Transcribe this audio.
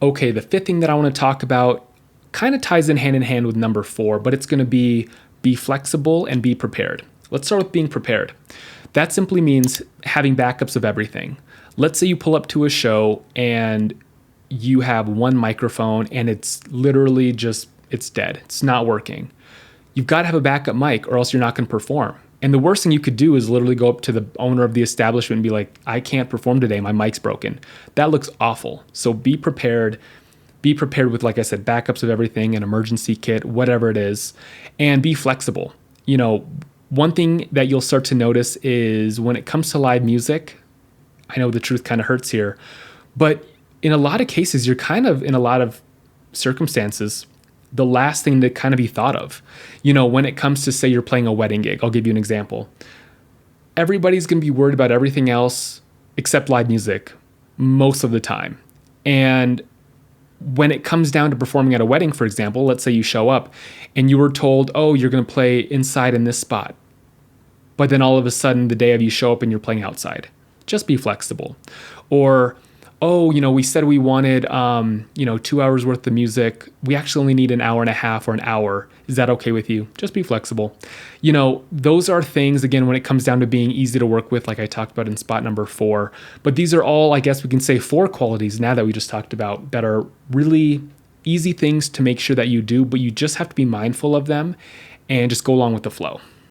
Okay, the fifth thing that I want to talk about kind of ties in hand with number four, but it's going to be flexible and be prepared. Let's start with being prepared. That simply means having backups of everything. Let's say you pull up to a show and you have one microphone and it's literally just, it's dead. It's not working. You've got to have a backup mic or else you're not going to perform. And the worst thing you could do is literally go up to the owner of the establishment and be like, I can't perform today. My mic's broken. That looks awful. So be prepared. Be prepared with, like I said, backups of everything, an emergency kit, whatever it is, and be flexible. One thing that you'll start to notice is when it comes to live music, I know the truth kind of hurts here, but in a lot of cases, you're kind of, in a lot of circumstances, the last thing to kind of be thought of. When it comes to, say, you're playing a wedding gig, I'll give you an example. Everybody's going to be worried about everything else except live music most of the time. And when it comes down to performing at a wedding, for example, let's say you show up and you were told, oh, you're going to play inside in this spot. But then all of a sudden, the day of, you show up and you're playing outside. Just be flexible. Or, oh, we said we wanted, 2 hours worth of music. We actually only need an hour and a half or an hour. Is that okay with you? Just be flexible. Those are things, again, when it comes down to being easy to work with, like I talked about in spot number 4. But these are all, I guess we can say, 4 qualities now that we just talked about that are really easy things to make sure that you do, but you just have to be mindful of them and just go along with the flow.